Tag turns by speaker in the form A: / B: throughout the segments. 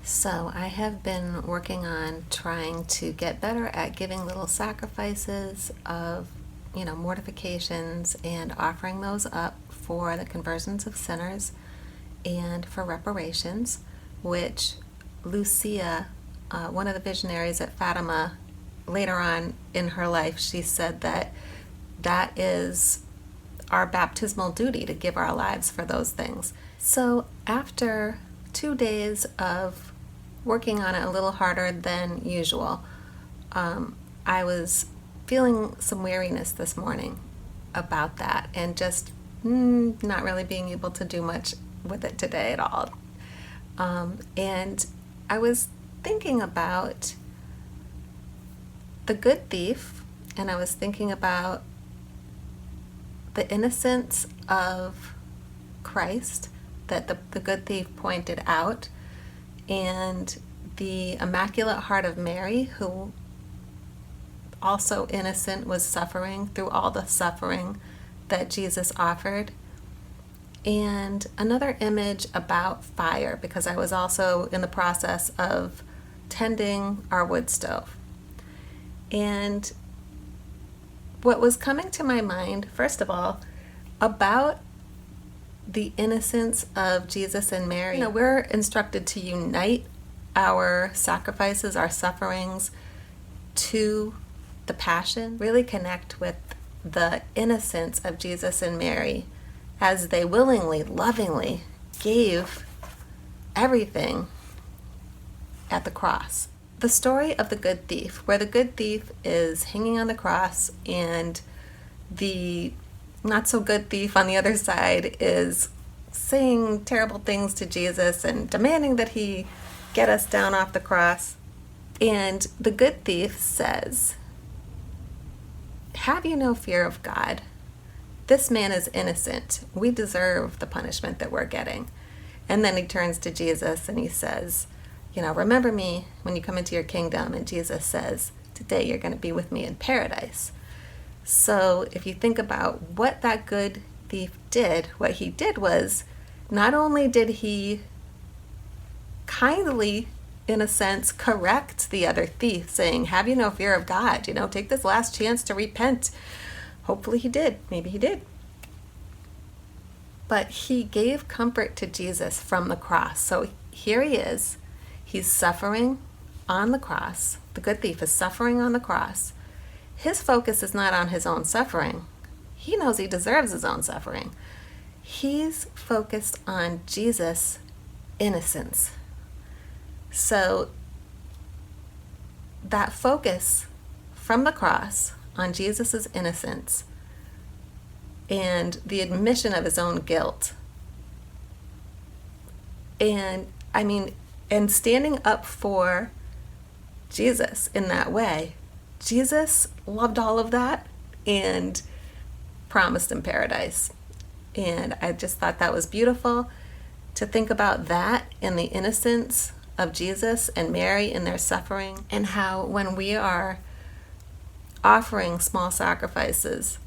A: So I have been working on trying to get better at giving little sacrifices of, mortifications and offering those up for the conversions of sinners and for reparations, which Lucia, one of the visionaries at Fatima, later on in her life, she said that is our baptismal duty to give our lives for those things. So after 2 days of working on it a little harder than usual, I was feeling some weariness this morning about that and just not really being able to do much with it today at all. And I was thinking about the good thief, and I was thinking about the innocence of Christ that the good thief pointed out, and the Immaculate Heart of Mary, who also innocent, was suffering through all the suffering that Jesus offered. And another image about fire, because I was also in the process of tending our wood stove. And what was coming to my mind, first of all, about the innocence of Jesus and Mary. We're instructed to unite our sacrifices, our sufferings, to the Passion, really connect with the innocence of Jesus and Mary as they willingly, lovingly gave everything at the cross. The story of the good thief, where the good thief is hanging on the cross and the not so good thief on the other side is saying terrible things to Jesus and demanding that he get us down off the cross. And the good thief says, "Have you no fear of God? This man is innocent. We deserve the punishment that we're getting." And then he turns to Jesus and he says, "Remember me when you come into your kingdom." And Jesus says, "Today you're going to be with me in paradise." So if you think about what that good thief did, what he did was, not only did he kindly, in a sense, correct the other thief, saying, "Have you no fear of God? Take this last chance to repent." Hopefully he did. Maybe he did. But he gave comfort to Jesus from the cross. So here he is. He's suffering on the cross. The good thief is suffering on the cross. His focus is not on his own suffering. He knows he deserves his own suffering. He's focused on Jesus' innocence. So that focus from the cross on Jesus' innocence and the admission of his own guilt, and standing up for Jesus in that way, Jesus loved all of that and promised him paradise. And I just thought that was beautiful to think about that in the innocence of Jesus and Mary in their suffering, and how when we are offering small sacrifices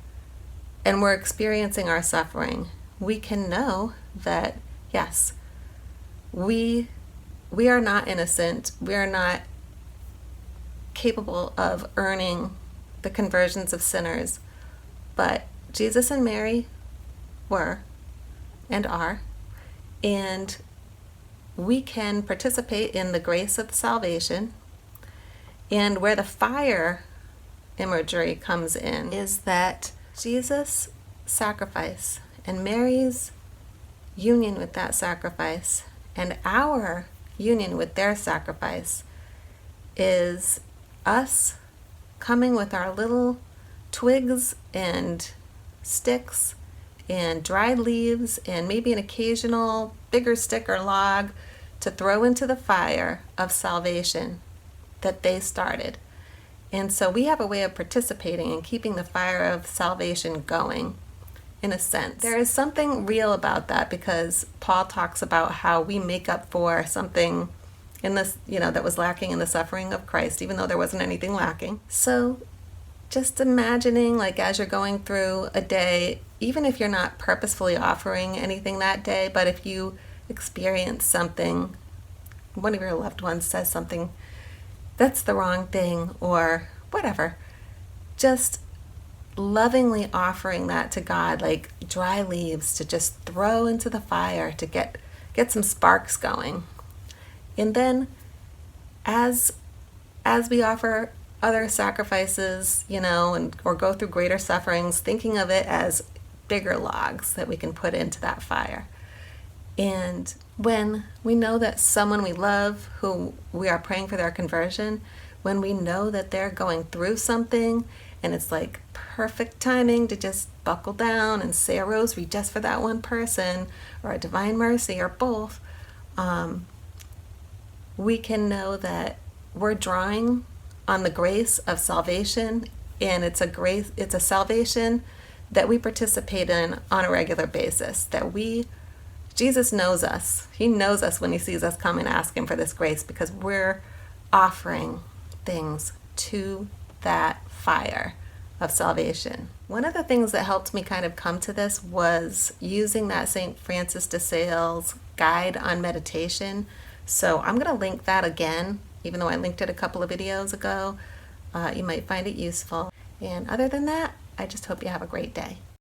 A: and we're experiencing our suffering, we can know that, yes, we are not innocent. We are not capable of earning the conversions of sinners, but Jesus and Mary were and are, and we can participate in the grace of salvation. And where the fire imagery comes in is that Jesus' sacrifice and Mary's union with that sacrifice and our union with their sacrifice is us coming with our little twigs and sticks and dried leaves and maybe an occasional bigger stick or log to throw into the fire of salvation that they started. And so we have a way of participating in keeping the fire of salvation going, in a sense. There is something real about that, because Paul talks about how we make up for something in this, that was lacking in the suffering of Christ, even though there wasn't anything lacking. So just imagining, as you're going through a day, even if you're not purposefully offering anything that day, but if you experience something one of your loved ones says something that's the wrong thing or whatever, just lovingly offering that to God, like dry leaves to just throw into the fire to get some sparks going. And then as we offer other sacrifices, or go through greater sufferings, thinking of it as bigger logs that we can put into that fire. And when we know that someone we love, who we are praying for their conversion, when we know that they're going through something and it's like perfect timing to just buckle down and say a rosary just for that one person, or a divine mercy, or both, we can know that we're drawing on the grace of salvation, and it's a salvation that we participate in on a regular basis, Jesus knows us. He knows us when he sees us come and ask him for this grace, because we're offering things to that fire of salvation. One of the things that helped me kind of come to this was using that St. Francis de Sales guide on meditation. So I'm going to link that again, even though I linked it a couple of videos ago. You might find it useful. And other than that, I just hope you have a great day.